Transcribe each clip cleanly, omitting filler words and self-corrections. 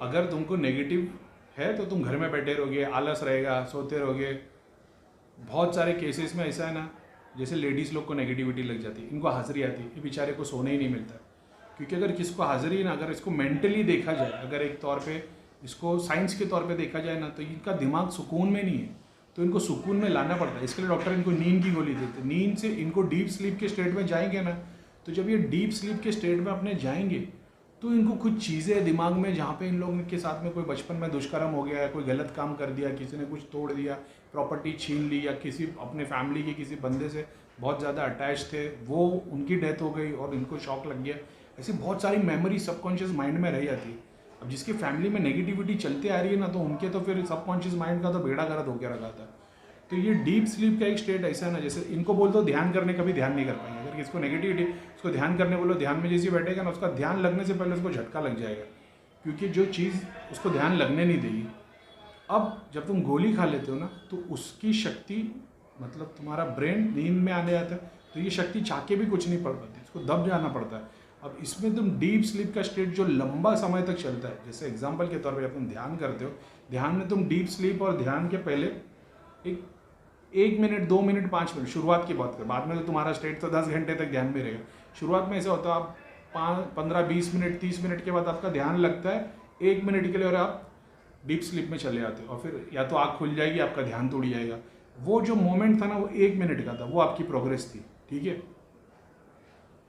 अगर तुमको नेगेटिव है तो तुम घर में बैठे रहोगे, आलस रहेगा, सोते रहोगे। बहुत सारे केसेस में ऐसा है ना, जैसे लेडीज़ लोग को नेगेटिविटी लग जाती है, इनको हाजिरी आती है, ये बेचारे को सोने ही नहीं मिलता। क्योंकि अगर किसको हाजिरी ना, अगर इसको मेंटली देखा जाए, अगर एक तौर पे इसको साइंस के तौर पे देखा जाए ना, तो इनका दिमाग सुकून में नहीं है, तो इनको सुकून में लाना पड़ता है। इसके लिए डॉक्टर इनको नींद की गोली देते हैं। नींद से इनको डीप स्लीप के स्टेट में जाएंगे ना, तो जब ये डीप स्लीप के स्टेट में अपने जाएंगे तो इनको कुछ चीज़ें दिमाग में, जहाँ पे इन लोगों के साथ में कोई बचपन में दुष्कर्म हो गया है, कोई गलत काम कर दिया, किसी ने कुछ तोड़ दिया, प्रॉपर्टी छीन ली, या किसी अपने फैमिली के किसी बंदे से बहुत ज़्यादा अटैच थे, वो उनकी डेथ हो गई और इनको शॉक लग गया, ऐसी बहुत सारी मेमोरी सबकॉन्शियस माइंड में रह जाती है। अब जिसकी फैमिली में नेगेटिविटी चलती आ रही है ना, तो उनके तो फिर सबकॉन्शियस माइंड का तो बेड़ा गर्क होकर रखा था। तो ये डीप स्लीप का एक स्टेट ऐसा है ना, जैसे इनको बोल दो ध्यान करने, कभी ध्यान नहीं कर पाएंगे। अगर किसको नेगेटिविटी, उसको ध्यान करने बोलो, ध्यान में जैसे बैठेगा ना, उसका ध्यान लगने से पहले उसको झटका लग जाएगा, क्योंकि जो चीज़ उसको ध्यान लगने नहीं देगी। अब जब तुम गोली खा लेते हो ना, तो उसकी शक्ति, मतलब तुम्हारा ब्रेन नींद में आने जाता है, तो ये शक्ति चाह के भी कुछ नहीं पड़ पाती, इसको दब जाना पड़ता है। अब इसमें तुम डीप स्लीप का स्टेट जो लंबा समय तक चलता है, जैसे एग्जाम्पल के तौर पर जब तुम ध्यान करते हो, ध्यान में तुम डीप स्लीप और ध्यान के पहले एक मिनट, 2 मिनट, 5 मिनट शुरुआत की बात करें, बाद में तो तुम्हारा स्टेट तो 10 घंटे तक ध्यान में रहेगा। शुरुआत में ऐसा होता है, आप 15, 20 मिनट, 30 मिनट के बाद आपका ध्यान लगता है 1 मिनट के लिए, और आप डीप स्लीप में चले जाते हो, और फिर या तो आँख खुल जाएगी, आपका ध्यान टूट जाएगा। वो जो मोमेंट था ना, वो 1 मिनट का था, वो आपकी प्रोग्रेस थी, ठीक है।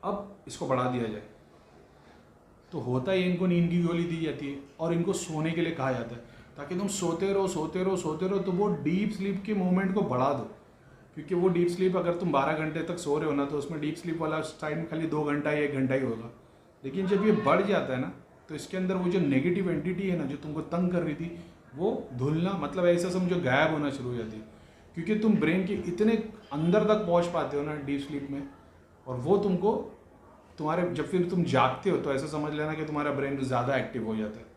अब इसको बढ़ा दिया जाए तो होता है, इनको नींद की गोली दी जाती है और इनको सोने के लिए कहा जाता है, ताकि तुम सोते रहो, सोते रहो, सोते रहो। तो वो डीप स्लीप के मोमेंट को बढ़ा दो, क्योंकि वो डीप स्लीप, अगर तुम 12 घंटे तक सो रहे हो ना, तो उसमें डीप स्लीप वाला टाइम खाली 2 घंटा या 1 घंटा ही होगा। लेकिन जब ये बढ़ जाता है ना, तो इसके अंदर वो जो नेगेटिव एंटिटी है ना, जो तुमको तंग कर रही थी, वो धुलना, मतलब ऐसा समझो गायब होना शुरू हो जाती है। क्योंकि तुम ब्रेन के इतने अंदर तक पहुँच पाते हो ना डीप स्लीप में, और वो तुमको तुम्हारे, जब फिर तुम जागते हो तो ऐसा समझ लेना कि तुम्हारा ब्रेन ज़्यादा एक्टिव हो जाता है।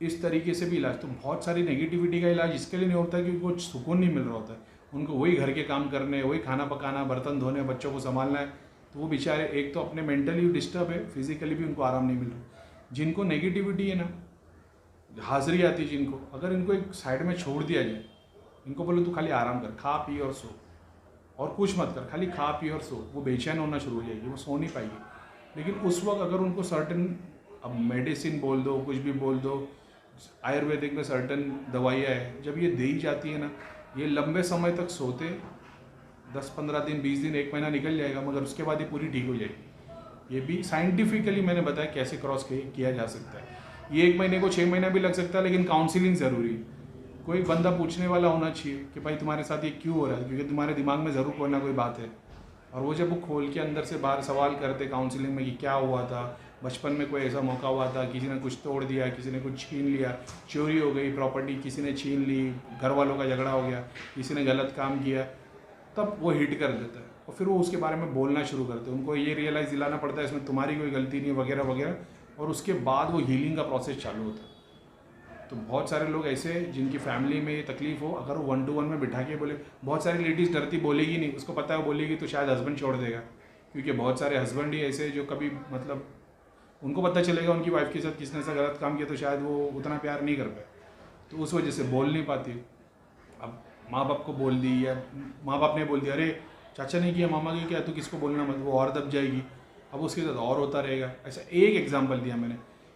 इस तरीके से भी इलाज, तो बहुत सारी नेगेटिविटी का इलाज इसके लिए नहीं होता कि उनको सुकून नहीं मिल रहा होता है, उनको वही घर के काम करने, वही खाना पकाना, बर्तन धोने, बच्चों को संभालना है, तो वो बेचारे एक तो अपने मेंटली डिस्टर्ब है, फिजिकली भी उनको आराम नहीं मिल रहा। जिनको नेगेटिविटी है ना, हाजिरी आती है जिनको, अगर इनको एक साइड में छोड़ दिया जाए, इनको बोलो तू खाली आराम कर, खा पी और सो, और कुछ मत कर, खाली खा पी और सो, वो बेचैन होना शुरू हो जाएगी, वो सो नहीं पाएगी। लेकिन उस वक्त अगर उनको सर्टन, अब मेडिसिन बोल दो, कुछ भी बोल दो, आयुर्वेदिक में सर्टन दवाइयाँ है, जब ये दी जाती है ना, ये लंबे समय तक सोते, 10-15 दिन, 20 दिन, 1 महीना निकल जाएगा, मगर उसके बाद ये पूरी ठीक हो जाएगी। ये भी साइंटिफिकली मैंने बताया कैसे क्रॉस किया जा सकता है। ये 1 महीने को 6 महीना भी लग सकता है, लेकिन काउंसिलिंग ज़रूरी है। कोई बंदा पूछने वाला होना चाहिए कि भाई तुम्हारे साथ ये क्यों हो रहा है, क्योंकि तुम्हारे दिमाग में ज़रूर कोई ना कोई बात है। और वो जब वो खोल के अंदर से बाहर सवाल करते काउंसलिंग में कि क्या हुआ था, बचपन में कोई ऐसा मौका हुआ था, किसी ने कुछ तोड़ दिया, किसी ने कुछ छीन लिया, चोरी हो गई, प्रॉपर्टी किसी ने छीन ली, घर वालों का झगड़ा हो गया, किसी ने गलत काम किया, तब वो हिट कर देता है और फिर वो उसके बारे में बोलना शुरू करते हैं। उनको ये रियलाइज़ दिलाना पड़ता है इसमें तुम्हारी कोई गलती नहीं वगैरह वगैरह, और उसके बाद वो हीलिंग का प्रोसेस चालू होता है। तो बहुत सारे लोग ऐसे जिनकी फैमिली में ये तकलीफ हो, अगर वो 1 to 1 में बिठा के बोले, बहुत सारी लेडीज़ डरती, बोलेगी नहीं, उसको पता है वो बोलेगी तो शायद हस्बैंड छोड़ देगा, क्योंकि बहुत सारे हस्बैंड ही ऐसे जो कभी, मतलब उनको पता चलेगा उनकी वाइफ के साथ किसने ऐसा गलत काम किया, तो शायद वो उतना प्यार नहीं कर पाए, तो उस वजह से बोल नहीं पाती। अब माँ बाप को बोल दी, या माँ बाप ने बोल दिया अरे चाचा ने किया, मामा ने किया, तो किसको बोलना मत, वो और दब जाएगी, अब उसके साथ और होता रहेगा। ऐसा एक एग्जाम्पल दिया मैंने।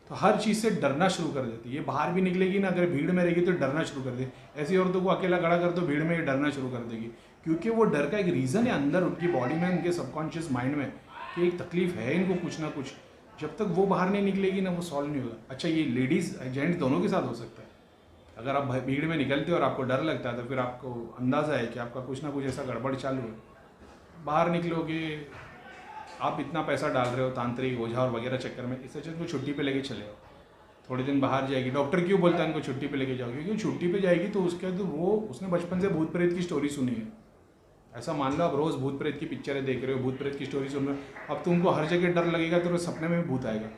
तो हर चीज़ से डरना शुरू कर देती है। ये बाहर भी निकलेगी ना, अगर भीड़ में रहेगी तो डरना शुरू कर देगी। ऐसी औरतों को अकेला खड़ा कर दो भीड़ में, ये डरना शुरू कर देगी, क्योंकि वो डर का एक रीज़न है अंदर उनकी बॉडी में, उनके सबकॉन्शियस माइंड में, कि एक तकलीफ है इनको कुछ ना कुछ। जब तक वो बाहर नहीं निकलेगी ना, वो सॉल्व नहीं होगा। अच्छा, ये लेडीज़ जेंट्स दोनों के साथ हो सकता है। अगर आप भीड़ में निकलते हो और आपको डर लगता है, तो फिर आपको अंदाज़ा है कि आपका कुछ ना कुछ ऐसा गड़बड़ चालू है। बाहर निकलोगे, आप इतना पैसा डाल रहे हो तांत्रिक ओझा और वगैरह चक्कर में, इससे अच्छा इनको छुट्टी पे लेके चले आओ। थोड़े दिन बाहर जाएगी, डॉक्टर क्यों बोलता है इनको छुट्टी पे लेके जाओ, क्योंकि छुट्टी पे जाएगी तो उसके तो वो उसने बचपन से भूत प्रेत की स्टोरी सुनी है। ऐसा मान लो आप रोज़ भूत प्रेत की पिक्चरें देख रहे हो, भूत प्रेत की स्टोरी सुन रहे हो, अब तुमको हर जगह डर लगेगा तो सपने में भी भूत आएगा,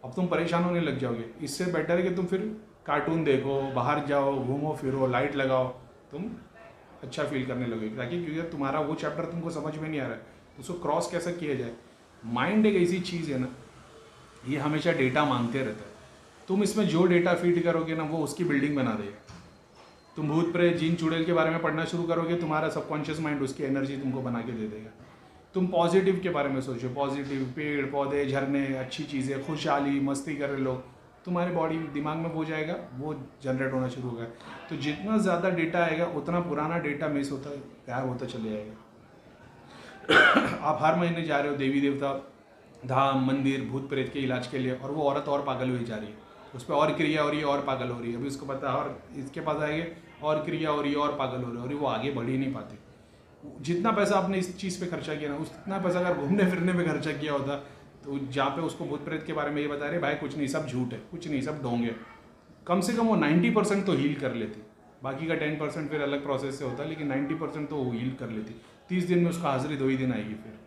अब तुम परेशान होने लग जाओगे। इससे बेटर है कि तुम फिर कार्टून देखो, बाहर जाओ, घूमो फिरो, लाइट लगाओ, तुम अच्छा फील करने लगोगे। ताकि क्योंकि तुम्हारा वो चैप्टर तुमको समझ में नहीं आ रहा है, तो उसको क्रॉस कैसे किया जाए। माइंड एक ऐसी चीज़ है ना, ये हमेशा डेटा मांगते रहता है। तुम इसमें जो डेटा फीड करोगे ना वो उसकी बिल्डिंग बना देगा। तुम भूत प्रेत जिन चुड़ैल के बारे में पढ़ना शुरू करोगे, तुम्हारा सबकॉन्शियस माइंड उसकी एनर्जी तुमको बना के दे देगा। तुम पॉजिटिव के बारे में सोचो, पॉजिटिव पेड़ पौधे झरने अच्छी चीज़ें खुशहाली मस्ती कर रहे लोग, तुम्हारे बॉडी दिमाग में हो जाएगा, वो जनरेट होना शुरू होगा। तो जितना ज़्यादा डेटा आएगा उतना पुराना डेटा मिस होता गायब होता चले जाएगा। आप हर महीने जा रहे हो देवी देवता धाम मंदिर भूत प्रेत के इलाज के लिए, और वो औरत और पागल हुई जा रही है, उस पर और क्रिया हो रही है और पागल हो रही है। अभी उसको पता है और इसके पास आएंगे और क्रिया हो रही है और पागल हो रही है, और वो आगे बढ़ ही नहीं पाते। जितना पैसा आपने इस चीज़ पे खर्चा किया ना, उतना पैसा अगर घूमने फिरने पे खर्चा किया होता, तो जहाँ पे उसको भूत प्रेत के बारे में ये बता रहे भाई कुछ नहीं सब झूठ है, कुछ नहीं सब ढोंग है, कम से कम वो 90% तो हील कर लेती। बाकी का 10% फिर अलग प्रोसेस से होता, लेकिन 90% तो वो हील कर लेती। 30 दिन में उसका हाजिरी 2 ही दिन आएगी फिर।